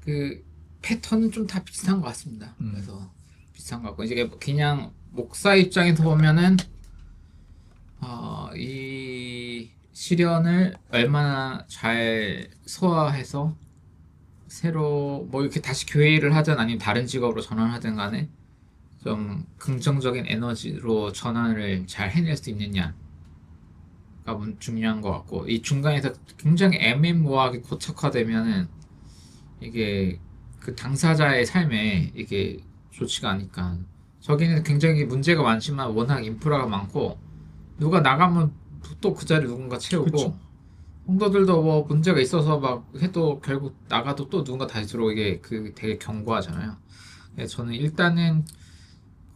그 패턴은 좀 다 비슷한 것 같습니다. 그래서 비슷한 것 같고 이제 그냥 목사 입장에서 보면은 이 시련을 얼마나 잘 소화해서 새로 뭐 이렇게 다시 교회를 하든 아니면 다른 직업으로 전환하든 간에 좀 긍정적인 에너지로 전환을 잘 해낼 수 있느냐가 중요한 것 같고 이 중간에서 굉장히 애매모호하게 고착화되면은 이게 그 당사자의 삶에 이게 좋지가 않으니까 저기는 굉장히 문제가 많지만 워낙 인프라가 많고 누가 나가면 또 그 자리 누군가 채우고 그쵸. 성도들도 뭐 문제가 있어서 막 해도 결국 나가도 또 누군가 다시 들어오게 그 되게 견고하잖아요. 그래서 저는 일단은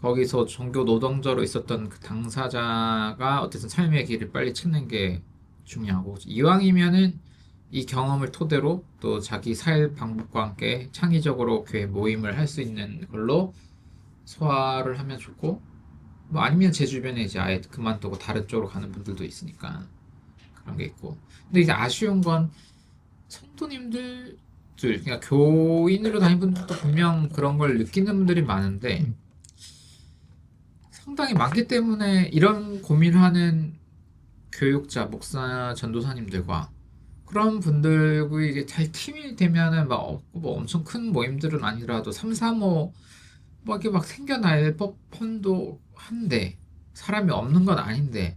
거기서 종교 노동자로 있었던 그 당사자가 어쨌든 삶의 길을 빨리 찾는 게 중요하고 이왕이면은 이 경험을 토대로 또 자기 살 방법과 함께 창의적으로 교회 모임을 할 수 있는 걸로 소화를 하면 좋고 뭐 아니면 제 주변에 이제 아예 그만두고 다른 쪽으로 가는 분들도 있으니까 그런 게 있고 근데 이제 아쉬운 건 성도님들 그러니까 교인으로 다니는 분들도 분명 그런 걸 느끼는 분들이 많은데 음. 상당히 많기 때문에 이런 고민을 하는 교육자, 목사, 전도사님들과 그런 분들과 이게 잘 팀이 되면은 뭐 엄청 큰 모임들은 아니라도 3, 3호 뭐 이렇게 막 생겨날 법한도 한데 사람이 없는 건 아닌데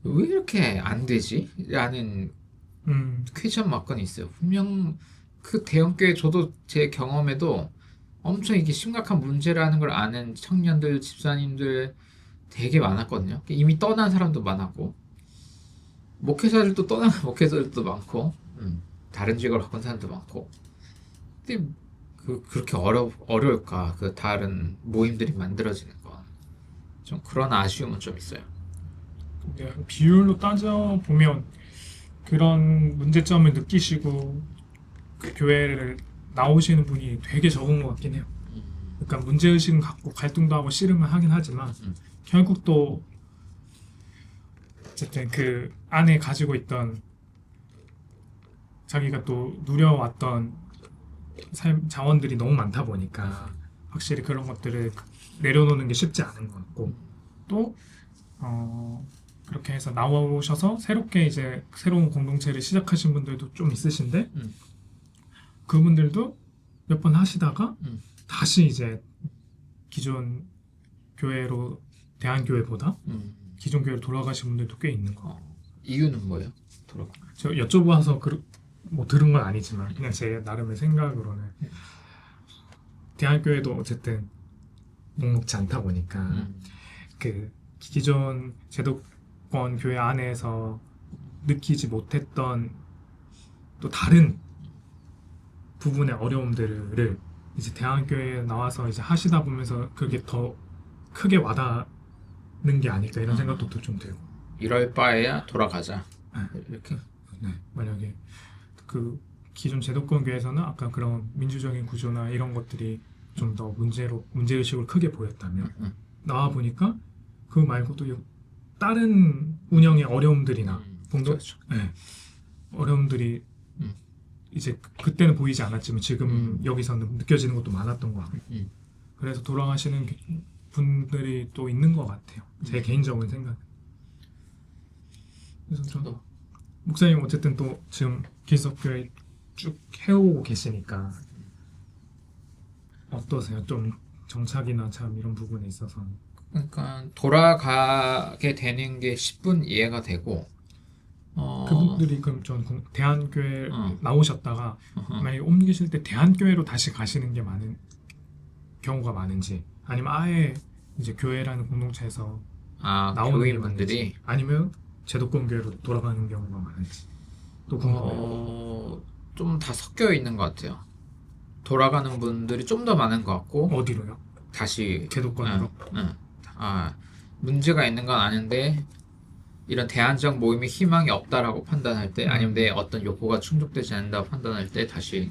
왜 이렇게 안 되지? 라는 음. 퀘션 마건이 있어요. 분명 그 대형교회 저도 제 경험에도 엄청 이게 심각한 문제라는 걸 아는 청년들, 집사님들 되게 많았거든요. 이미 떠난 사람도 많았고 목회자들도 떠난 목회자들도 많고 다른 직업을 바꾼 사람도 많고 근데 그렇게 어려울까 그 다른 모임들이 만들어지는 건 좀 그런 아쉬움은 좀 있어요. 근데 비율로 따져 보면 그런 문제점을 느끼시고 그 교회를 나오시는 분이 되게 적은 것 같긴 해요. 그러니까 문제의식은 갖고 갈등도 하고 씨름을 하긴 하지만 결국 또 어쨌든 그 안에 가지고 있던 자기가 또 누려왔던 자원들이 너무 많다 보니까 확실히 그런 것들을 내려놓는 게 쉽지 않은 것 같고 또 그렇게 해서 나오셔서 새롭게 이제 새로운 공동체를 시작하신 분들도 좀 있으신데 음, 그분들도 몇 번 하시다가 음. 다시 이제 기존 교회로 대한교회보다 음. 기존 교회로 돌아가신 분들도 꽤 있는 것 같아요. 이유는 뭐예요? 돌아가. 저 여쭤봐서 뭐 들은 건 아니지만 그냥 제 나름의 생각으로는 대한교회도 어쨌든 녹록지 않다 보니까 음, 그 기존 제도권 교회 안에서 느끼지 못했던 또 다른 부분의 어려움들을 이제 대한교회에 나와서 이제 하시다 보면서 그게 더 크게 와닿는 게 아닐까 이런 생각도 좀 들고. 이럴 바에야 돌아가자. 네, 이렇게. 네. 만약에 그 기존 제도권 교회에서는 아까 그런 민주적인 구조나 이런 것들이 좀 더 문제의식을 크게 보였다면 나와 보니까 그 말고도 다른 운영의 어려움들이나 공동 그렇죠. 네, 어려움들이 음, 이제 그때는 보이지 않았지만 지금 음, 여기서는 느껴지는 것도 많았던 것 같고 음, 그래서 돌아가시는 분들이 또 있는 것 같아요. 제 개인적인 생각. 그래서 좀 저도 목사님 어쨌든 또 지금 기독교회 쭉 해오고 계시니까 어떠세요? 좀 정착이나 참 이런 부분에 있어서. 그러니까 돌아가게 되는 게 10분 이해가 되고 어, 그분들이 그럼 전 대한교회 어, 나오셨다가 어, 만약에 옮기실 때 대한교회로 다시 가시는 게 많은 경우가 많은지 아니면 아예 이제 교회라는 공동체에서 나오는 게 많은지 교인분들이 아니면 제도권 교회로 돌아가는 경우가 많은지 또 궁금해요. 좀 다 섞여 있는 것 같아요. 돌아가는 분들이 좀 더 많은 것 같고 어디로요? 다시 제도권으로? 응. 문제가 있는 건 아는데 이런 대안적 모임에 희망이 없다라고 판단할 때 아니면 내 어떤 욕구가 충족되지 않는다고 판단할 때 다시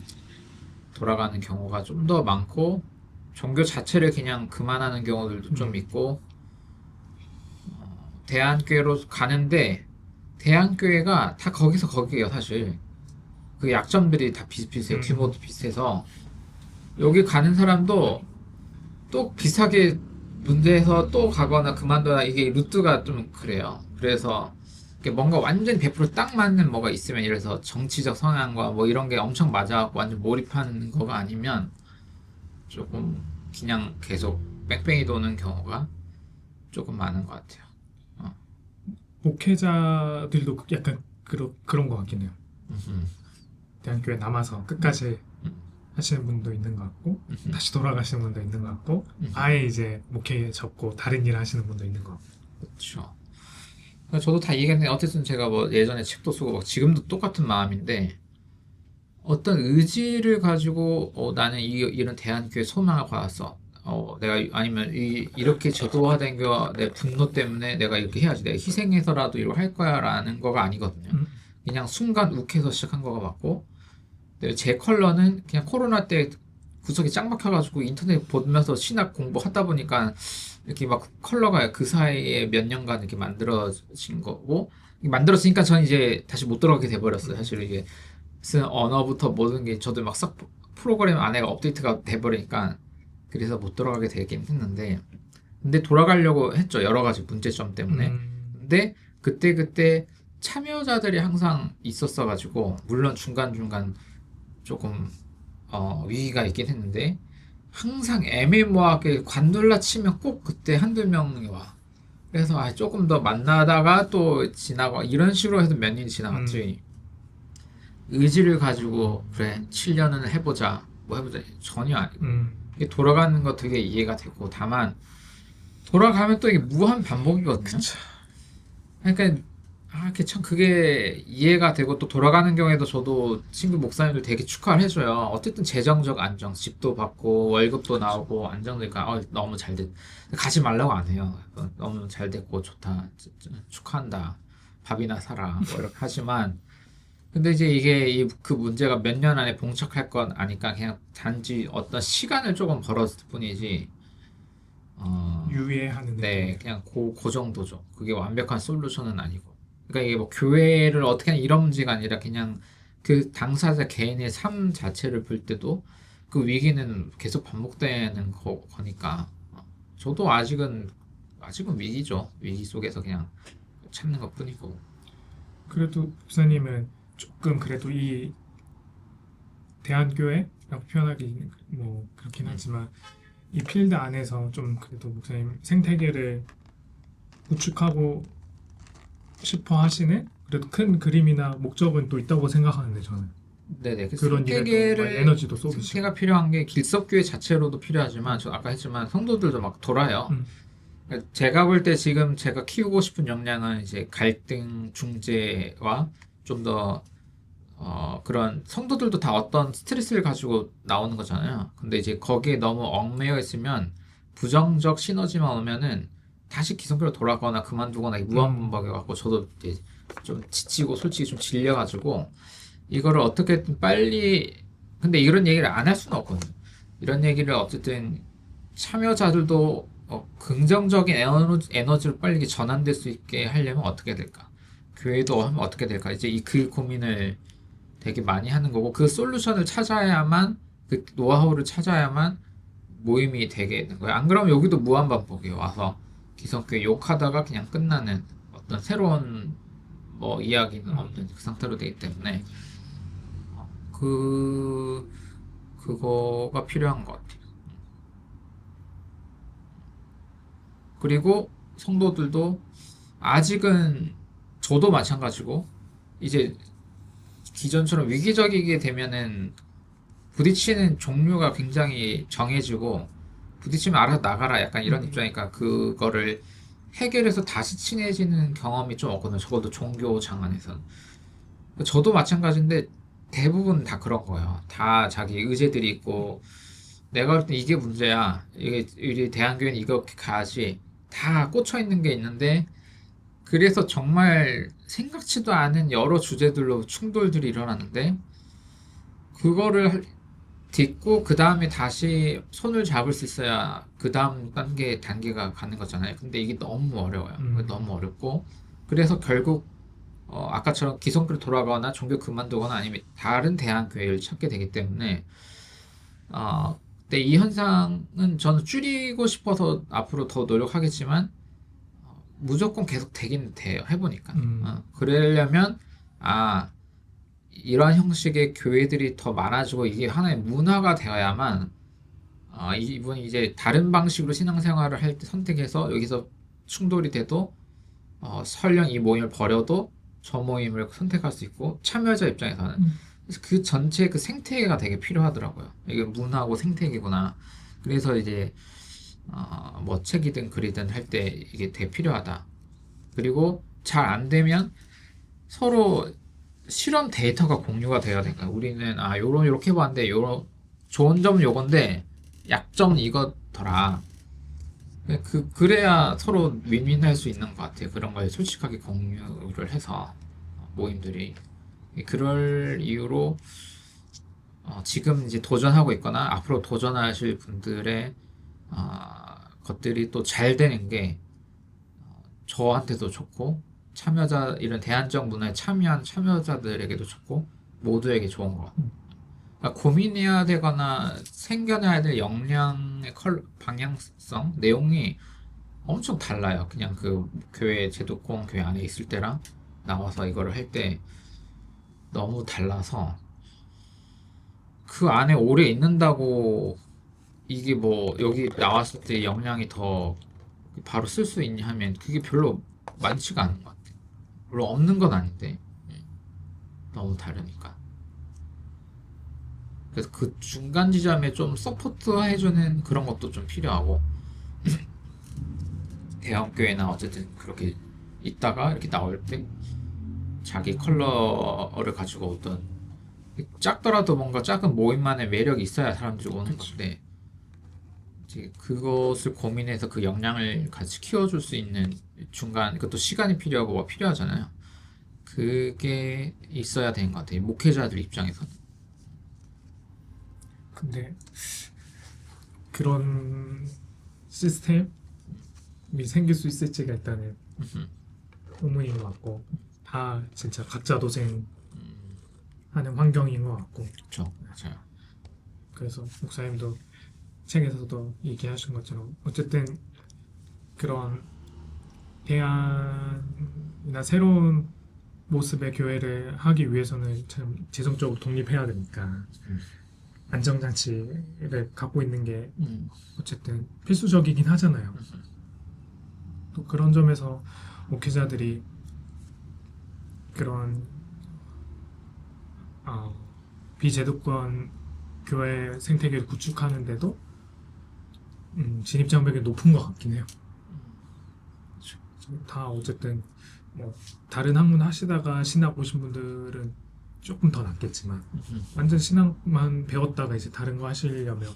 돌아가는 경우가 좀 더 많고 종교 자체를 그냥 그만하는 경우들도 좀 있고 대안교회로 가는데 대안교회가 다 거기서 거기에요 사실 그 약점들이 다 비슷비슷해요. 음. 규모도 비슷해서 여기 가는 사람도 또 비슷하게 문제에서 또 가거나 그만둬나 이게 루트가 좀 그래요. 그래서 이게 뭔가 완전 100%딱 맞는 뭐가 있으면 예를 들어서 정치적 성향과 뭐 이런 게 엄청 맞아갖고 완전 몰입하는 거가 아니면 조금 그냥 계속 뺑뺑이 도는 경우가 조금 많은 것 같아요. 어. 목회자들도 약간 그런 것 같긴 해요. 음, 대학교에 남아서 끝까지 음, 하시는 분도 있는 것 같고 음, 다시 돌아가시는 분도 있는 것 같고 음. 아예 이제 목회에 접고 다른 일 하시는 분도 있는 것 같고. 그렇죠. 저도 다 이해했는데 어쨌든 제가 뭐 예전에 책도 쓰고 막 지금도 똑같은 마음인데 어떤 의지를 가지고 나는 이런 대한교회 소망을 받았어. 내가 아니면 이렇게 제도화된 거내 분노 때문에 내가 이렇게 해야지. 내가 희생해서라도 이걸 할 거야라는 거가 아니거든요. 음, 그냥 순간 욱해서 시작한 거가 맞고 근데 제 컬러는 그냥 코로나 때 구석이 짱 막혀가지고 인터넷 보면서 신학 공부하다 보니까 이렇게 막 컬러가 그 사이에 몇 년간 이렇게 만들어진 거고 만들었으니까 저는 이제 다시 못 들어가게 돼버렸어요. 사실 이게 쓴 언어부터 모든 게 저도 막 싹 프로그램 안에가 업데이트가 돼버리니까 그래서 못 들어가게 되긴 했는데 근데 돌아가려고 했죠. 여러 가지 문제점 때문에. 근데 그때 참여자들이 항상 있었어가지고 물론 중간중간 조금 위기가 있긴 했는데 항상 애매모호하게 관둘라 치면 꼭 그때 한두 명이 와. 그래서 조금 더 만나다가 또 지나고 이런 식으로 해서 몇 년이 음, 지나갔지. 의지를 가지고 그래 7년은 해보자 뭐 해보자 전혀 아니고 음, 이게 돌아가는 거 되게 이해가 되고 다만 돌아가면 또 이게 무한 반복이거든요. 그쵸. 그러니까 이렇게 참 그게 이해가 되고 또 돌아가는 경우에도 저도 친구 목사님들 되게 축하를 해줘요. 어쨌든 재정적 안정, 집도 받고 월급도 나오고 안정되니까 너무 잘 됐. 가지 말라고 안 해요. 너무 잘 됐고 좋다, 진짜 축하한다. 밥이나 사라 뭐 이렇게 하지만 근데 이제 이게 그 문제가 몇 년 안에 봉착할 건 아니까 그냥 단지 어떤 시간을 조금 벌었을 뿐이지. 유예하는 네, 느낌이에요. 그냥 그 정도죠. 그게 완벽한 솔루션은 아니고. 그러니까 이게 뭐 교회를 어떻게 하는 이런 문제가 아니라 그냥 그 당사자 개인의 삶 자체를 볼 때도 그 위기는 계속 반복되는 거니까. 저도 아직은 위기죠. 위기 속에서 그냥 참는 것 뿐이고. 그래도 목사님은 조금 그래도 이 대한교회라고 표현하기 뭐 그렇긴 음, 하지만 이 필드 안에서 좀 그래도 목사님 생태계를 구축하고 싶어 하시는 그래도 큰 그림이나 목적은 또 있다고 생각하는데 저는 네네. 그 그런 일에 또 많이 생태계를 에너지도 쏟으시고 생태가 필요한 게 길석교회 자체로도 필요하지만 저 아까 했지만 성도들도 막 돌아요. 음, 그러니까 제가 볼 때 지금 제가 키우고 싶은 역량은 이제 갈등 중재와 좀 더 그런 성도들도 다 어떤 스트레스를 가지고 나오는 거잖아요. 근데 이제 거기에 너무 얽매여 있으면 부정적 시너지만 오면은 다시 기성교로 돌아가거나 그만두거나 음, 무한반복해 갖고 저도 이제 좀 지치고 솔직히 좀 질려가지고 이거를 어떻게든 빨리 근데 이런 얘기를 안 할 수는 없거든요. 이런 얘기를 어쨌든 참여자들도 긍정적인 에너지로 빨리 전환될 수 있게 하려면 어떻게 될까? 교회도 하면 어떻게 될까? 이제 그 고민을 되게 많이 하는 거고 그 솔루션을 찾아야만 그 노하우를 찾아야만 모임이 되게 되는 거예요. 안 그러면 여기도 무한반복이에요. 와서 기성교회 욕하다가 그냥 끝나는 어떤 새로운 뭐 이야기는 음. 없는 그 상태로 되기 때문에 그 그거가 필요한 것 같아요. 그리고 성도들도 아직은 저도 마찬가지고 이제 기존처럼 위기적이게 되면은 부딪히는 종류가 굉장히 정해지고 부딪히면 알아서 나가라 약간 이런 음, 입장이니까 그거를 해결해서 다시 친해지는 경험이 좀 없거든요. 적어도 종교 장안에서는. 저도 마찬가지인데 대부분 다 그런 거예요. 다 자기 의제들이 있고 내가 볼 때 이게 문제야. 이게 우리 대한교회는 이렇게 가야지. 다 꽂혀 있는 게 있는데 그래서 정말 생각지도 않은 여러 주제들로 충돌들이 일어나는데 그거를 딛고 그 다음에 다시 손을 잡을 수 있어야 그 다음 단계가 가는 거잖아요. 근데 이게 너무 어려워요. 음, 너무 어렵고 그래서 결국 아까처럼 기성교로 돌아가거나 종교 그만두거나 아니면 다른 대안교회를 찾게 되기 때문에 근데 이 현상은 저는 줄이고 싶어서 앞으로 더 노력하겠지만 무조건 계속 되긴 돼요. 해보니까. 그러려면 아 이러한 형식의 교회들이 더 많아지고 이게 하나의 문화가 되어야만 이분이 이제 다른 방식으로 신앙생활을 할 때 선택해서 여기서 충돌이 돼도 설령 이 모임을 버려도 저 모임을 선택할 수 있고 참여자 입장에서는 그래서 그 전체 그 생태계가 되게 필요하더라고요. 이게 문화고 생태계구나. 그래서 이제 뭐 책이든 글이든 할 때 이게 되게 필요하다. 그리고 잘 안 되면 서로 실험 데이터가 공유가 돼야 될까? 우리는 요렇게 봤는데 요런 좋은 점은 요건데 약점은 이거더라. 그래야 서로 윈윈할 수 있는 것 같아요. 그런 걸 솔직하게 공유를 해서 모임들이 그럴 이유로 지금 이제 도전하고 있거나 앞으로 도전하실 분들의 것들이 또 잘 되는 게 저한테도 좋고 참여자 이런 대안적 문화에 참여한 참여자들에게도 좋고 모두에게 좋은 것 같아요. 그러니까 고민해야 되거나 생겨나야 될 역량의 방향성 내용이 엄청 달라요. 그냥 그 교회 제도권 교회 안에 있을 때랑 나와서 이거를 할 때 너무 달라서 그 안에 오래 있는다고 이게 뭐 여기 나왔을 때 역량이 더 바로 쓸 수 있냐 하면 그게 별로 많지가 않은 것 같아요. 물론 없는 건 아닌데 너무 다르니까. 그래서 그 중간 지점에 좀 서포트 해주는 그런 것도 좀 필요하고 대형교회나 어쨌든 그렇게 있다가 이렇게 나올 때 자기 컬러를 가지고 어떤 작더라도 뭔가 작은 모임만의 매력이 있어야 사람들이 오는 건데 이제 그것을 고민해서 그 역량을 같이 키워줄 수 있는 중간 그것도 시간이 필요하고 뭐 필요하잖아요. 그게 있어야 되는 것 같아요. 목회자들 입장에서는. 근데 그런 시스템이 생길 수 있을지가 일단은 의문인 것 같고 다 진짜 각자 도생하는 환경인 것 같고 그렇죠. 맞아요. 그래서 목사님도 책에서도 얘기하신 것처럼 어쨌든 그런 대안이나 새로운 모습의 교회를 하기 위해서는 참 재정적으로 독립해야 되니까 안정장치를 갖고 있는 게 어쨌든 필수적이긴 하잖아요. 또 그런 점에서 목회자들이 그런 비제도권 교회 생태계를 구축하는데도 진입장벽이 높은 것 같긴 해요. 다 어쨌든 뭐 다른 학문 하시다가 신학 오신 분들은 조금 더 낫겠지만 완전 신학만 배웠다가 이제 다른 거 하시려면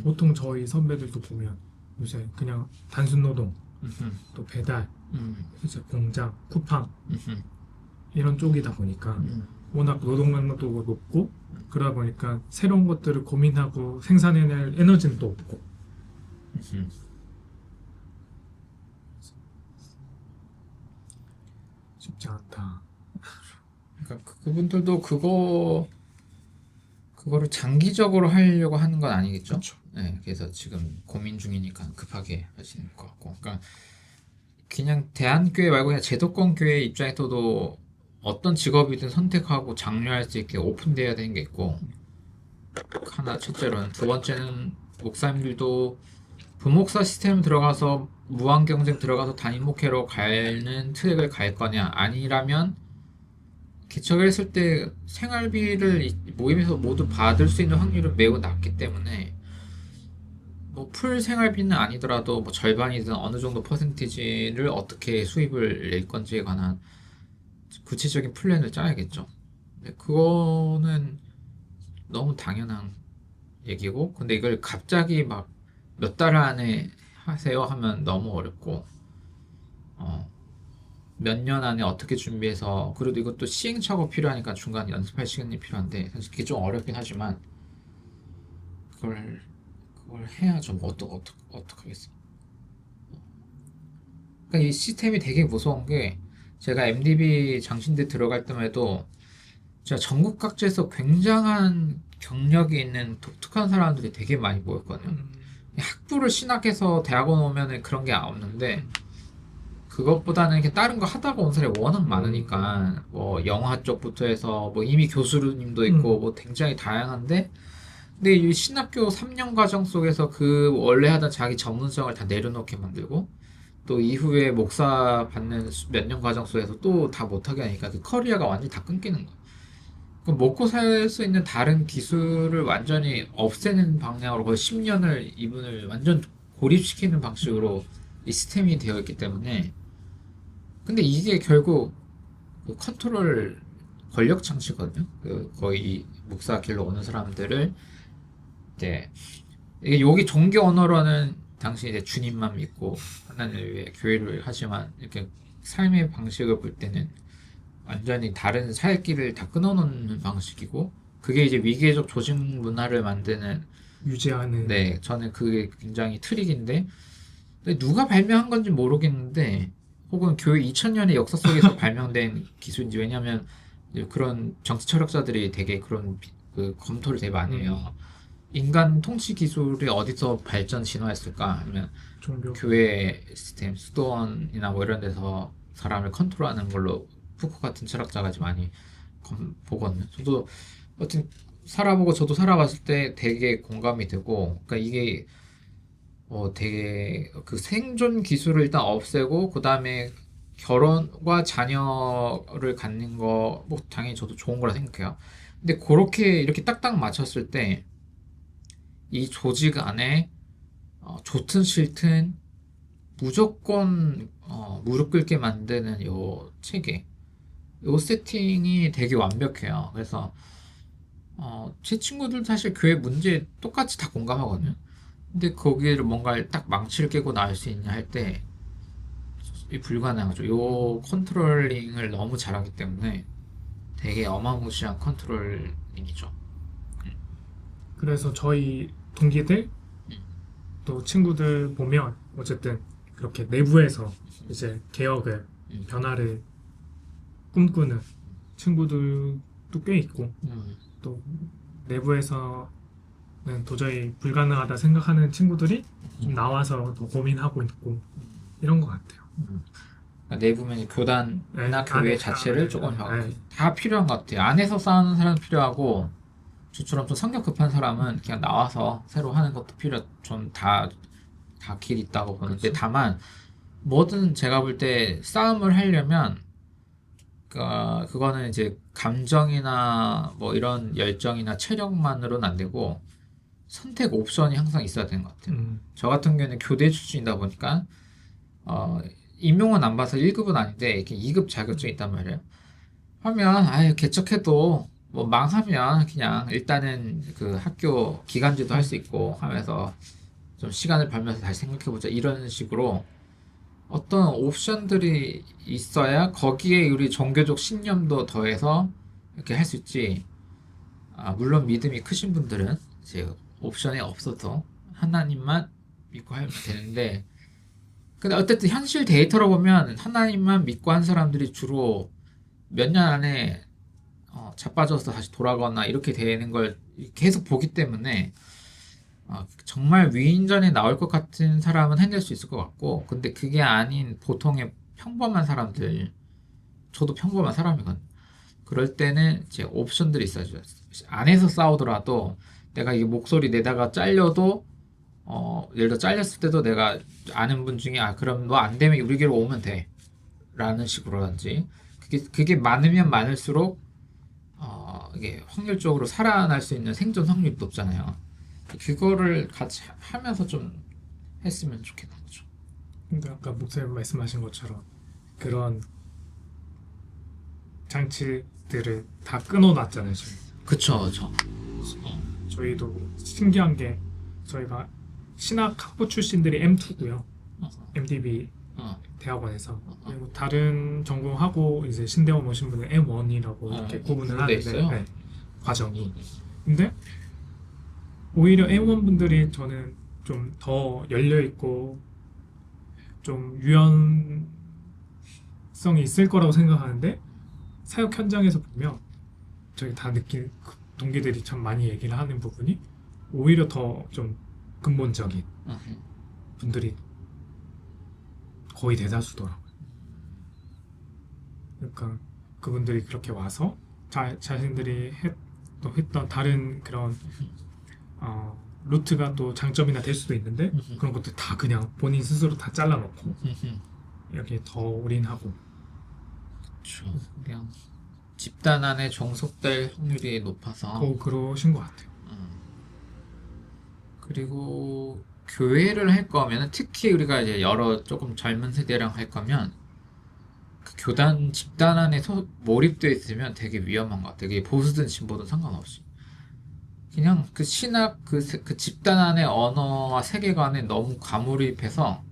보통 저희 선배들도 보면 요새 그냥 단순 노동 또 배달 이제 공장 쿠팡 이런 쪽이다 보니까 워낙 노동 강도가 높고 그러다 보니까 새로운 것들을 고민하고 생산해낼 에너지는 또 없고 쉽지 않다. 그러니까 그분들도 그거를 장기적으로 하려고 하는 건 아니겠죠? 그렇죠. 네, 그래서 지금 고민 중이니까 급하게 하시는 것 같고, 그러니까 그냥 대한교회 말고 그냥 제도권 교회 입장에서도 어떤 직업이든 선택하고 장려할 수 있게 오픈돼야 되는 게 있고, 하나 첫째로는 두 번째는 목사님들도 부목사 시스템 들어가서 무한 경쟁 들어가서 단임 목회로 가는 트랙을 갈 거냐 아니라면 개척을 했을 때 생활비를 모임에서 모두 받을 수 있는 확률은 매우 낮기 때문에 뭐 풀 생활비는 아니더라도 뭐 절반이든 어느 정도 퍼센티지를 어떻게 수입을 낼 건지에 관한 구체적인 플랜을 짜야겠죠. 근데 그거는 너무 당연한 얘기고 근데 이걸 갑자기 막 몇 달 안에 하세요 하면 너무 어렵고 몇 년 안에 어떻게 준비해서 그래도 이것도 시행착오 필요하니까 중간에 연습할 시간이 필요한데 사실 그게 좀 어렵긴 하지만 그걸 해야죠. 뭐 어떡하겠어. 그러니까 이 시스템이 되게 무서운 게 제가 MDB 장신대 들어갈 때만 해도 진짜 전국 각지에서 굉장한 경력이 있는 독특한 사람들이 되게 많이 모였거든요. 음, 학부를 신학해서 대학원 오면은 그런 게 없는데 그것보다는 이렇게 다른 거 하다가 온 사람이 워낙 많으니까 뭐 영화 쪽부터 해서 뭐 이미 교수님도 있고 뭐 굉장히 다양한데 근데 이 신학교 3년 과정 속에서 그 원래 하던 자기 전문성을 다 내려놓게 만들고 또 이후에 목사 받는 몇 년 과정 속에서 또 다 못하게 하니까 그 커리어가 완전히 다 끊기는 거야. 그럼 먹고 살 수 있는 다른 기술을 완전히 없애는 방향으로 거의 10년을 이분을 완전 고립시키는 방식으로 이 시스템이 되어 있기 때문에 근데 이게 결국 그 컨트롤 권력 장치거든요. 그 거의 목사 길로 오는 사람들을 이제 이게 여기 종교 언어로는 당시 이제 주님만 믿고 하나님을 위해 교회를 하지만 이렇게 삶의 방식을 볼 때는 완전히 다른 살 길을 다 끊어놓는 방식이고 그게 이제 위계적 조직 문화를 만드는 유지하는 네 저는 그게 굉장히 트릭인데 근데 누가 발명한 건지 모르겠는데 혹은 교회 2000년의 역사 속에서 발명된 기술인지 왜냐하면 이제 그런 정치 철학자들이 되게 그런 그 검토를 되게 많이 해요. 인간 통치 기술이 어디서 발전 진화했을까? 아니면 종교. 교회 시스템, 수도원이나 뭐 이런 데서 사람을 컨트롤하는 걸로 푸코 같은 철학자가 이제 많이 보거든요. 저도 어쨌든 살아보고 저도 살아봤을 때 되게 공감이 되고, 그러니까 이게 되게 그 생존 기술을 일단 없애고 그 다음에 결혼과 자녀를 갖는 거 뭐 당연히 저도 좋은 거라 생각해요. 근데 그렇게 이렇게 딱딱 맞췄을 때 이 조직 안에 좋든 싫든 무조건 무릎 꿇게 만드는 요 체계, 요 세팅이 되게 완벽해요. 그래서 제 친구들 사실 교회 문제 똑같이 다 공감하거든요. 근데 거기를 뭔가 딱 망치를 깨고 나올 수 있냐 할 때 불가능하죠. 요 컨트롤링을 너무 잘하기 때문에 되게 어마무시한 컨트롤링이죠. 그래서 저희 동기들 또 친구들 보면 어쨌든 그렇게 내부에서 이제 개혁을 변화를 꿈꾸는 친구들도 꽤 있고 또 내부에서는 도저히 불가능하다 생각하는 친구들이 좀 나와서 또 고민하고 있고 이런 것 같아요. 그러니까 내부면 교단이나 교회 자체를 조금 네. 다 필요한 것 같아요. 안에서 싸우는 사람도 필요하고 저처럼 좀 성격 급한 사람은 그냥 나와서 새로 하는 것도 좀 다 길 있다고 보는데 다만 뭐든 제가 볼 때 싸움을 하려면 그거는 이제 감정이나 뭐 이런 열정이나 체력만으로는 안 되고 선택 옵션이 항상 있어야 되는 것 같아요. 저 같은 경우에는 교대 출신이다 보니까 어, 임용은 안 봐서 1급은 아닌데 이렇게 2급 자격증이 있단 말이에요. 하면 아유 개척해도 뭐 망하면 그냥 일단은 그 학교 기간제도 할 수 있고 하면서 좀 시간을 벌면서 다시 생각해보자 이런 식으로 어떤 옵션들이 있어야 거기에 우리 종교적 신념도 더해서 이렇게 할 수 있지. 물론 믿음이 크신 분들은 이제 옵션이 없어도 하나님만 믿고 하면 되는데 근데 어쨌든 현실 데이터로 보면 하나님만 믿고 한 사람들이 주로 몇 년 안에 자빠져서 다시 돌아가거나 이렇게 되는 걸 계속 보기 때문에 정말 위인전에 나올 것 같은 사람은 해낼 수 있을 것 같고 근데 그게 아닌 보통의 평범한 사람들 저도 평범한 사람이거든 그럴 때는 이제 옵션들이 있어야죠 안에서 싸우더라도 내가 이게 목소리 내다가 잘려도 예를 들어 잘렸을 때도 내가 아는 분 중에 그럼 너 안 되면 우리 교로 오면 돼 라는 식으로든지 그게 많으면 많을수록 이게 확률적으로 살아날 수 있는 생존 확률이 높잖아요. 그거를 같이 하면서 좀 했으면 좋겠는 거죠. 근데 아까 목사님 말씀하신 것처럼 그런 장치들을 다 끊어놨잖아요. 지금. 그쵸, 그쵸. 저희도 신기한 게 저희가 신학 학부 출신들이 M2고요. MDB 대학원에서 그리고 다른 전공하고 이제 신대원 오신 분은 M1이라고 이렇게 구분을 하는데 있어요? 네, 과정이. 근데 오히려 M1 분들이 저는 좀 더 열려 있고 좀 유연성이 가능성이 있을 거라고 생각하는데 사역 현장에서 보면 저희 다 느낀 그 동기들이 참 많이 얘기를 하는 부분이 오히려 더 좀 근본적인 분들이 거의 대다수더라고요. 그러니까 그분들이 그렇게 와서 자신들이 또 했던 다른 그런 루트가 또 장점이나 될 수도 있는데 그런 것들 다 그냥 본인 스스로 다 잘라놓고 이렇게 더 올인하고. 그렇죠. 그냥 집단 안에 종속될 확률이 높아서 그러신 것 같아요. 그리고 교회를 할 거면 특히 우리가 이제 여러 조금 젊은 세대랑 할 거면 그 교단 집단 안에 몰입되어 있으면 되게 위험한 것 같아요. 이게 보수든 진보든 상관없이 그냥 그 신학 그 집단 안의 언어와 세계관에 너무 과몰입해서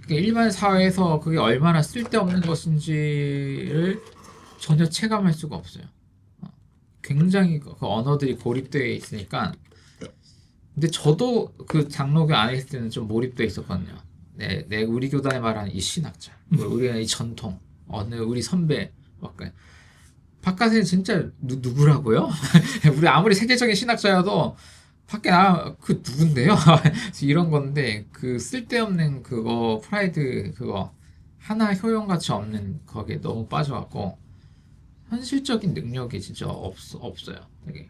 그게 일반 사회에서 그게 얼마나 쓸데없는 것인지를 전혀 체감할 수가 없어요. 굉장히 그 언어들이 고립되어 있으니까. 근데 저도 그 장로교 안에 있을 때는 좀 몰입되어 있었거든요. 우리 교단에 말하는 이 신학자, 우리의 이 전통, 우리 선배, 바깥에 진짜 누구라고요? 우리 아무리 세계적인 신학자여도 밖에 그 누군데요? 이런 건데 그 쓸데없는 그거 프라이드 그거 하나 효용가치 없는 거기에 너무 빠져갖고 현실적인 능력이 진짜 없어요. 되게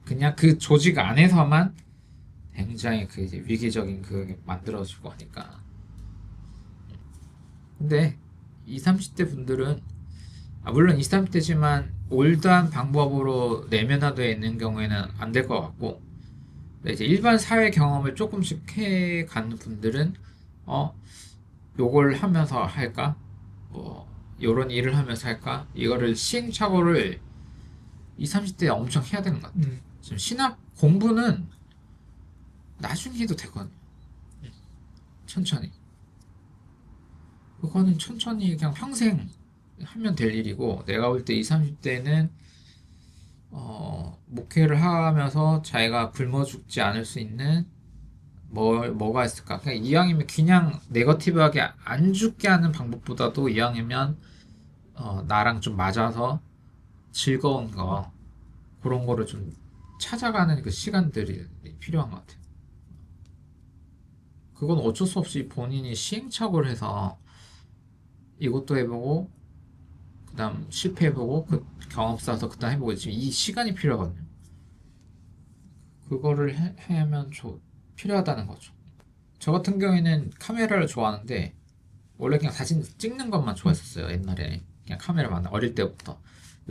그냥 그 조직 안에서만 굉장히 그 이제 위기적인 그게 만들어지고 하니까. 근데 20, 30대 분들은 물론 20, 30대지만 올드한 방법으로 내면화되어 있는 경우에는 안 될 것 같고 이제 일반 사회 경험을 조금씩 해가는 분들은 요걸 하면서 할까? 요런 일을 하면서 할까? 이거를 시행착오를 20, 30대에 엄청 해야 되는 것 같아요. 지금 신학 공부는 나중에 해도 되거든요. 천천히. 그거는 천천히 그냥 평생 하면 될 일이고 내가 볼 때 20, 30대는 목회를 하면서 자기가 굶어 죽지 않을 수 있는 뭐가 있을까? 그냥 이왕이면 그냥 네거티브하게 안 죽게 하는 방법보다도 이왕이면 나랑 좀 맞아서 즐거운 거 그런 거를 좀 찾아가는 그 시간들이 필요한 것 같아요. 그건 어쩔 수 없이 본인이 시행착오를 해서 이것도 해보고 그다음 실패해보고 그 경험 쌓아서 그다음 해보고 지금 이 시간이 필요하거든요. 그거를 하면 필요하다는 거죠. 저 같은 경우에는 카메라를 좋아하는데 원래 그냥 사진 찍는 것만 좋아했었어요. 옛날에 그냥 카메라만 어릴 때부터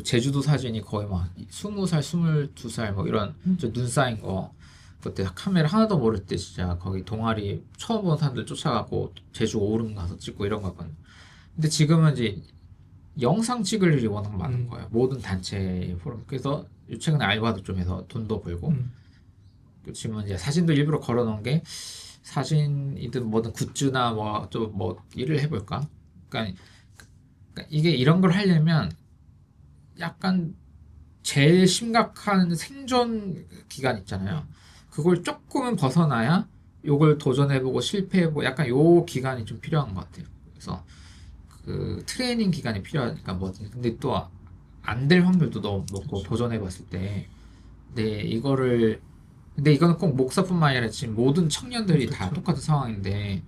제주도 사진이 거의 막 20살, 22살 뭐 이런 눈 쌓인 거 그때 카메라 하나도 모를 때 진짜 거기 동아리 처음 본 사람들 쫓아가고 제주 오름 가서 찍고 이런 거였거든요. 근데 지금은 이제 영상 찍을 일이 워낙 많은 거예요. 모든 단체 포럼. 그래서 최근에 알바도 좀 해서 돈도 벌고 지금은 이제 사진도 일부러 걸어놓은 게 사진이든 뭐든 굿즈나 뭐 좀 뭐 일을 해볼까? 그러니까 이게 이런 걸 하려면 약간 제일 심각한 생존 기간 있잖아요. 그걸 조금은 벗어나야 요걸 도전해보고 실패해보고 약간 요 기간이 좀 필요한 것 같아요. 그래서 그 트레이닝 기간이 필요하니까 뭐 근데 또 안 될 확률도 너무 높고 도전해봤을 때 근데 이거는 꼭 목사뿐만 아니라 지금 모든 청년들이 다 똑같은 상황인데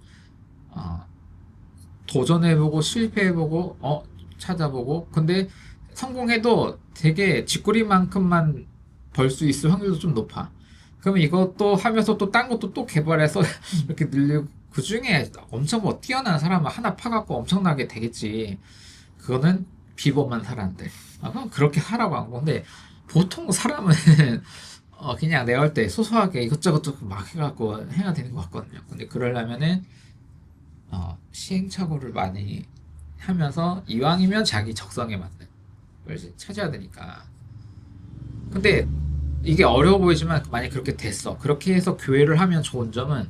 도전해보고 실패해보고 찾아보고 근데 성공해도 되게 쥐꼬리만큼만 벌 수 있을 확률도 좀 높아. 그러면 이것도 하면서 또 딴 것도 또 개발해서 이렇게 늘리고 그 중에 엄청 뭐 뛰어난 사람은 하나 파갖고 엄청나게 되겠지. 그거는 비범한 사람들. 그럼 그렇게 하라고 한 건데 보통 사람은 그냥 내가 볼 때 소소하게 이것저것 막 해갖고 해야 되는 것 같거든요. 근데 그러려면은 시행착오를 많이 하면서 이왕이면 자기 적성에 맞는 걸 찾아야 되니까. 근데 이게 어려워 보이지만 만약 그렇게 됐어. 그렇게 해서 교회를 하면 좋은 점은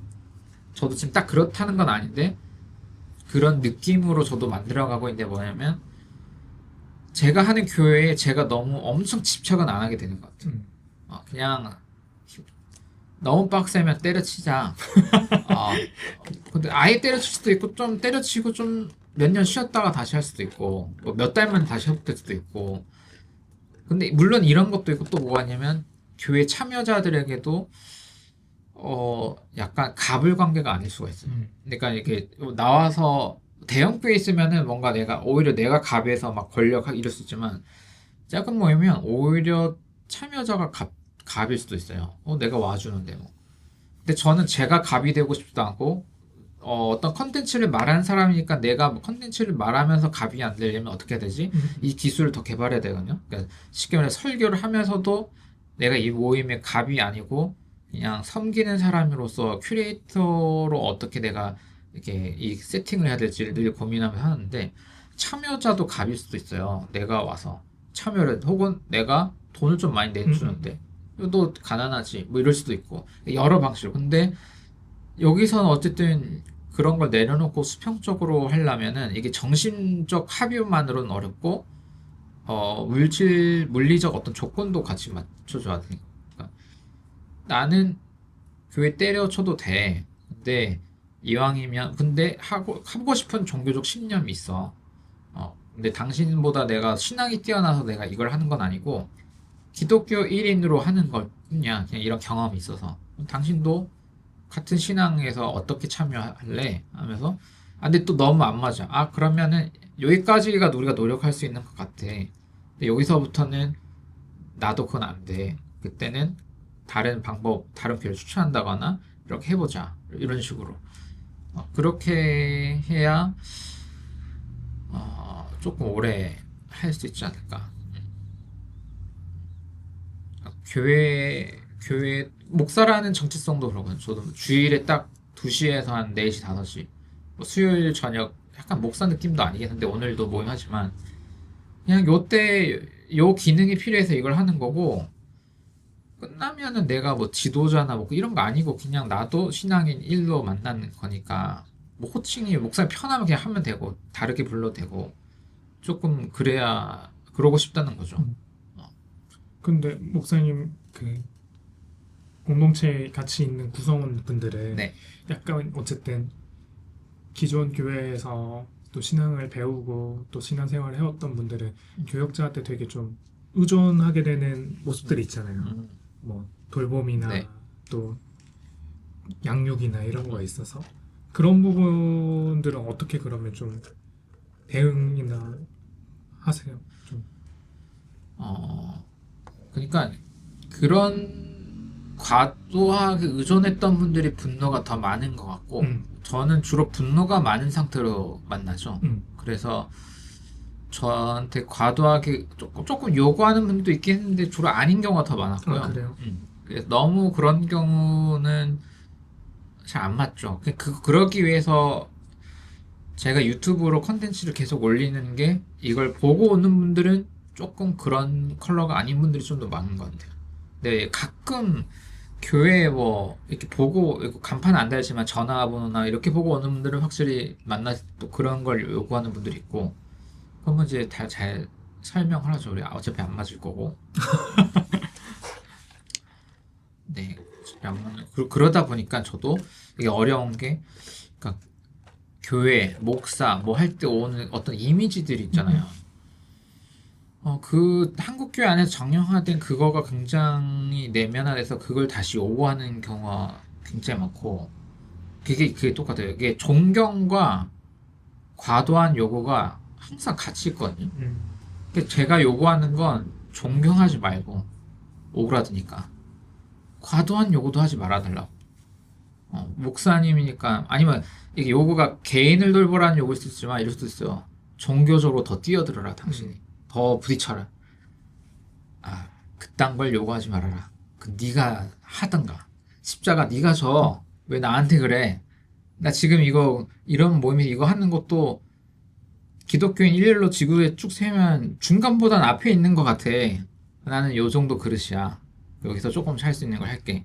저도 지금 딱 그렇다는 건 아닌데 그런 느낌으로 저도 만들어가고 있는데 뭐냐면 제가 하는 교회에 제가 너무 엄청 집착은 안 하게 되는 것 같아요. 그냥 너무 빡세면 때려치자. 근데 아예 때려칠 수도 있고 좀 때려치고 좀 몇 년 쉬었다가 다시 할 수도 있고 뭐 몇 달만 다시 회복될 수도 있고 근데 물론 이런 것도 있고 또 뭐가 있냐면 교회 참여자들에게도 약간 갑을 관계가 아닐 수가 있어요. 그러니까 이렇게 나와서 대형 교회 있으면은 뭔가 내가 오히려 내가 갑에서 막 권력하고 이럴 수 있지만 작은 모이면 오히려 참여자가 갑일 수도 있어요. 내가 와주는데 뭐. 근데 저는 제가 갑이 되고 싶지도 않고 어떤 컨텐츠를 말하는 사람이니까 내가 뭐 컨텐츠를 말하면서 갑이 안 되려면 어떻게 해야 되지? 이 기술을 더 개발해야 되거든요. 그러니까 쉽게 말해 설교를 하면서도 내가 이 모임의 갑이 아니고 그냥 섬기는 사람으로서 큐레이터로 어떻게 내가 이렇게 이 세팅을 해야 될지를 늘 고민하면서 하는데 참여자도 갑일 수도 있어요. 내가 와서 참여를 혹은 내가 돈을 좀 많이 내주는데 또 가난하지 뭐 이럴 수도 있고 여러 방식으로 근데 여기서는 어쨌든 그런 걸 내려놓고 수평적으로 하려면은 이게 정신적 합의만으로는 어렵고 물리적 어떤 조건도 같이 맞춰줘야 되니까 나는 교회 때려쳐도 돼. 근데 이왕이면 근데 하고 싶은 종교적 신념이 있어. 근데 당신보다 내가 신앙이 뛰어나서 내가 이걸 하는 건 아니고 기독교 1인으로 하는 걸 뿐이야. 그냥 이런 경험이 있어서 당신도 같은 신앙에서 어떻게 참여할래? 하면서 근데 또 너무 안 맞아. 그러면은 여기까지가 우리가 노력할 수 있는 것 같아. 근데 여기서부터는 나도 그건 안 돼. 그때는 다른 방법, 다른 교회를 추천한다거나 이렇게 해보자. 이런 식으로. 그렇게 해야 조금 오래 할 수 있지 않을까. 교회 목사라는 정체성도 그렇거든요. 저도 주일에 딱 2시에서 한 4시, 5시 뭐 수요일 저녁 약간 목사 느낌도 아니겠는데 오늘도 모임하지만 그냥 요때 요 기능이 필요해서 이걸 하는 거고 끝나면은 내가 뭐 지도자나 뭐 이런 거 아니고 그냥 나도 신앙인 일로 만나는 거니까 뭐 호칭이 목사님 편하면 그냥 하면 되고 다르게 불러도 되고 조금 그래야 그러고 싶다는 거죠. 어, 근데 목사님 그 공동체에 같이 있는 구성원 분들은 네. 약간 어쨌든 기존 교회에서 또 신앙을 배우고 또 신앙생활을 해왔던 분들은 교역자한테 되게 좀 의존하게 되는 모습들이 있잖아요. 음, 뭐 돌봄이나 네. 또 양육이나 이런 거에 있어서 그런 부분들은 어떻게 그러면 좀 대응이나 하세요? 좀. 어, 그러니까 그런 과도하게 의존했던 분들이 분노가 더 많은 것 같고 음, 저는 주로 분노가 많은 상태로 만나죠. 음, 그래서 저한테 과도하게 조금 요구하는 분도 있긴 했는데 주로 아닌 경우가 더 많았고요. 그래요? 그래서 너무 그런 경우는 잘 안 맞죠. 그러기 위해서 제가 유튜브로 컨텐츠를 계속 올리는 게 이걸 보고 오는 분들은 조금 그런 컬러가 아닌 분들이 좀 더 많은 것 같아요. 근데 가끔 교회에 뭐 이렇게 보고 이거 간판은 안 달지만 전화번호나 이렇게 보고 오는 분들은 확실히 만나 또 그런 걸 요구하는 분들이 있고 그러면 이제 다 잘 설명을 하죠. 우리 어차피 안 맞을 거고. 네. 그러다 보니까 저도 이게 어려운 게 그러니까 교회, 목사 뭐 할 때 오는 어떤 이미지들이 있잖아요. 그 한국 교회 안에서 정형화된 그거가 굉장히 내면화돼서 그걸 다시 요구하는 경우가 굉장히 많고 그게 똑같아요. 이게 존경과 과도한 요구가 항상 같이 있거든요. 근데 제가 요구하는 건 존경하지 말고 오그라드니까 과도한 요구도 하지 말아달라고. 목사님이니까 아니면 이게 요구가 개인을 돌보라는 요구일 수도 있지만 이럴 수도 있어요. 종교적으로 더 뛰어들어라 당신이 더 부딪혀라. 그딴 걸 요구하지 말아라. 네가 하던가 십자가 네가 져. 왜 나한테 그래? 나 지금 이거 이런 모임에 이거 하는 것도 기독교인 일일로 지구에 쭉 세면 중간보단 앞에 있는 것 같아. 나는 요 정도 그릇이야. 여기서 조금씩 할 수 있는 걸 할게.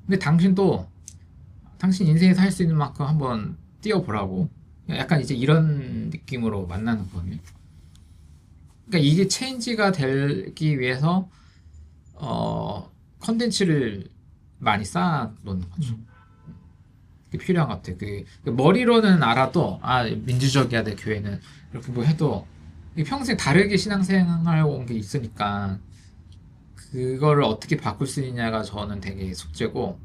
근데 당신도 당신 인생에서 할 수 있는 만큼 한번 뛰어보라고. 약간 이제 이런 느낌으로 만나는 거거든요. 그러니까 이게 체인지가 되기 위해서 컨텐츠를 많이 쌓아놓는 거죠. 그게 필요한 것 같아. 그 머리로는 알아도 아 민주적이야 내 교회는 이렇게 뭐 해도 이게 평생 다르게 신앙생활 온 게 있으니까 그거를 어떻게 바꿀 수 있냐가 저는 되게 숙제고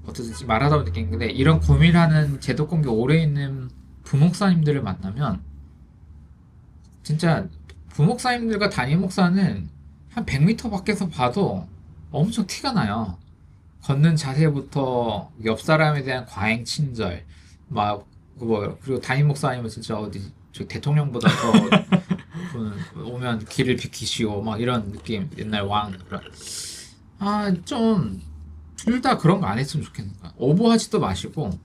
어떻게 말하다 보니 느끼는데 이런 고민하는 제도권계 오래 있는 부목사님들을 만나면 진짜 부목사님들과 담임 목사는 한 100m 밖에서 봐도 엄청 티가 나요. 걷는 자세부터 옆 사람에 대한 과잉 친절, 막, 뭐, 그리고 담임 목사님은 진짜 어디, 저 대통령보다 더 오면 길을 비키시오, 막 이런 느낌, 옛날 왕, 그런. 아, 좀, 둘 다 그런 거 안 했으면 좋겠는 거야. 오버하지도 마시고,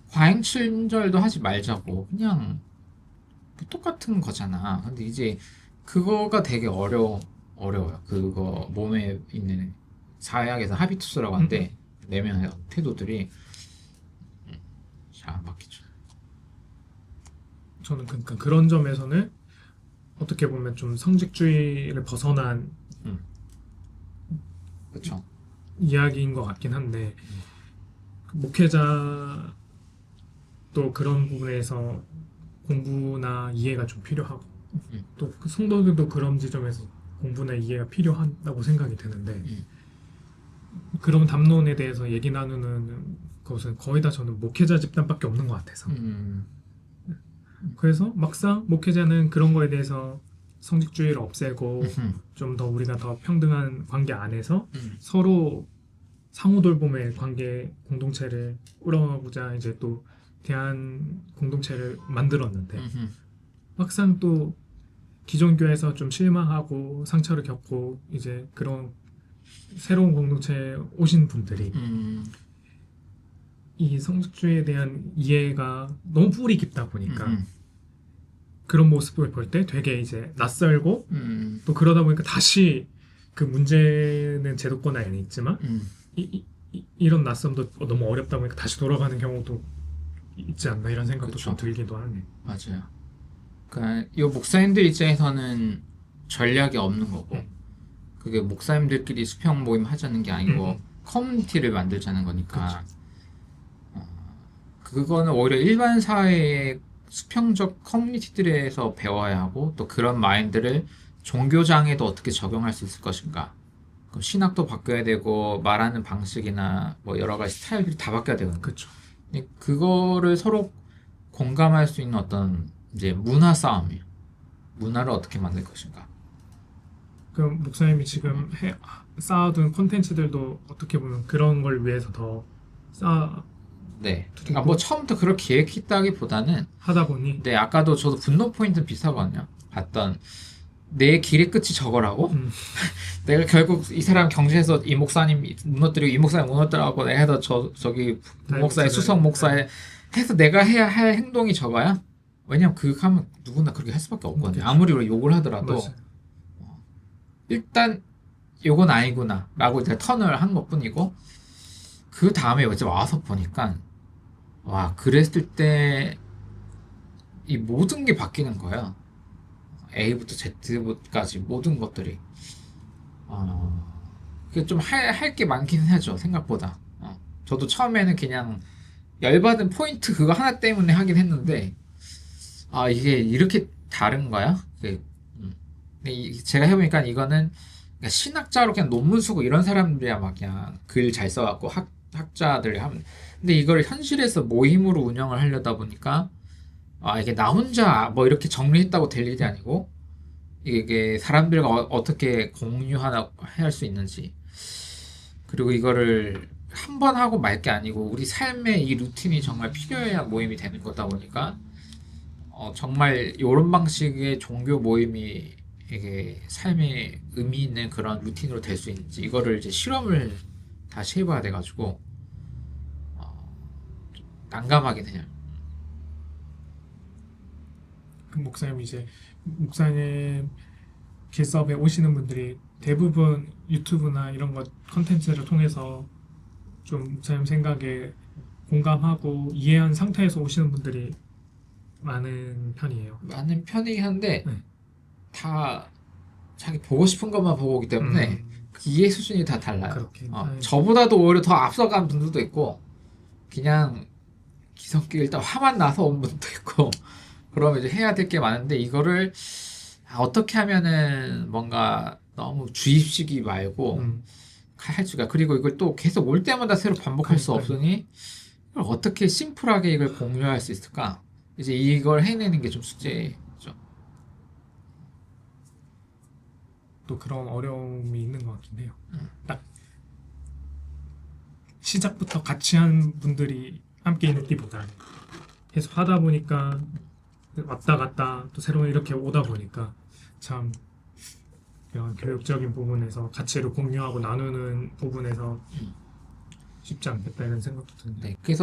과잉 친절도 하지 말자고, 그냥, 뭐 똑같은 거잖아. 근데 이제, 그거가 되게 어려워요. 그거, 몸에 있는, 사회학에서 하비투스라고 하는데, 내면의 태도들이, 잘 안 바뀌죠. 저는 그러니까 그런 점에서는 어떻게 보면 좀 성직주의를 벗어난 음, 그쵸. 이야기인 것 같긴 한데 그 목회자도 그런 부분에서 공부나 이해가 좀 필요하고 음, 또 그 성도들도 그런 지점에서 공부나 이해가 필요하다고 생각이 드는데 음, 그런 담론에 대해서 얘기 나누는 것은 거의 다 저는 목회자 집단밖에 없는 것 같아서 음, 그래서 막상 목회자는 그런 거에 대해서 성직주의를 없애고 음, 좀 더 우리가 더 평등한 관계 안에서 음, 서로 상호 돌봄의 관계 공동체를 꾸려보자 이제 또 대한 공동체를 만들었는데 음, 막상 또 기존 교회에서 좀 실망하고 상처를 겪고 이제 그런 새로운 공동체에 오신 분들이 음, 이 성직주의에 대한 이해가 너무 뿌리 깊다 보니까 음, 그런 모습을 볼 때 되게 이제 낯설고 음, 또 그러다 보니까 다시 그 문제는 제도권 안에 있지만 음, 이런 낯섦도 너무 어렵다 보니까 다시 돌아가는 경우도 있지 않나 이런 생각도 그쵸. 좀 들기도 하네. 맞아요. 그러니까 이 목사님들 입장에서는 전략이 없는 거고, 음. 그게 목사님들끼리 수평 모임 하자는 게 아니고 음. 커뮤니티를 만들자는 거니까, 그쵸. 그거는 오히려 일반 사회의 수평적 커뮤니티들에서 배워야 하고 또 그런 마인드를 종교장에도 어떻게 적용할 수 있을 것인가. 그럼 신학도 바뀌어야 되고 말하는 방식이나 뭐 여러 가지 스타일들이 다 바뀌어야 되거든요. 그쵸. 근데 그거를 서로 공감할 수 있는 어떤 이제 문화 싸움이에요. 문화를 어떻게 만들 것인가. 그럼 목사님이 지금 쌓아둔 콘텐츠들도 어떻게 보면 그런 걸 위해서 더 쌓아 네. 두고 뭐 처음부터 그걸 계획했다기보다는 하다 보니 네, 아까도 저도 분노 포인트 비슷하거든요. 봤던 내 길의 끝이 저거라고? 음. 내가 결국 이 사람 경제에서 이 목사님 무너뜨리고 이 목사님 무너뜨리고 내가 해서 저기 목사의 수석 목사의 해서 내가 해야 할 행동이 저거야? 왜냐면 그거 하면 누구나 그렇게 할 수밖에 없거든요. 그렇죠. 아무리 우리가 욕을 하더라도 맞아요. 일단 요건 아니구나 라고 이제 턴을 한 것뿐이고 그 다음에 이제 와서 보니까 와 그랬을 때 이 모든 게 바뀌는 거야. A부터 Z까지 모든 것들이 그게 좀 할 게 많긴 하죠 생각보다. 저도 처음에는 그냥 열받은 포인트 그거 하나 때문에 하긴 했는데 아 이게 이렇게 다른 거야? 근데 제가 해보니까 이거는 그러니까 신학자로 그냥 논문 쓰고 이런 사람들이야 막 그냥 글 잘 써갖고 학자들이 하면 근데 이걸 현실에서 모임으로 운영을 하려다 보니까 아 이게 나 혼자 뭐 이렇게 정리했다고 될 일이 아니고 이게 사람들과 어떻게 공유하나 할 수 있는지 그리고 이거를 한 번 하고 말 게 아니고 우리 삶의 이 루틴이 정말 필요해야 모임이 되는 거다 보니까 정말 이런 방식의 종교 모임이 이게 삶에 의미 있는 그런 루틴으로 될 수 있는지 이거를 이제 실험을 다시 해봐야 돼가지고 좀 난감하긴 해요. 그 목사님 이제 목사님 길섭에 오시는 분들이 대부분 유튜브나 이런 것 컨텐츠를 통해서 좀 목사님 생각에 공감하고 이해한 상태에서 오시는 분들이 많은 편이에요. 많은 편이긴 한데 네. 다 자기 보고 싶은 것만 보고 오기 때문에 그 이해 수준이 다 달라요. 그렇게. 저보다도 오히려 더 앞서간 분들도 있고 그냥 기성기 일단 화만 나서 온 분도 있고 그러면 이제 해야 될 게 많은데 이거를 어떻게 하면은 뭔가 너무 주입시키 말고 음, 할 수가 그리고 이걸 또 계속 올 때마다 새로 반복할 수 그러니까요. 없으니 이걸 어떻게 심플하게 이걸 공유할 수 있을까? 이제 이걸 해내는 게 좀 숙제죠. 또 그런 어려움이 있는 것 같긴 해요. 딱 시작부터 같이 한 분들이 함께 있는 때보다 계속 하다 보니까 왔다 갔다 또 새로운 이렇게 오다 보니까 참 이런 교육적인 부분에서 가치를 공유하고 나누는 부분에서 쉽지 않겠다 이런 생각도 드네요. 네, 그래서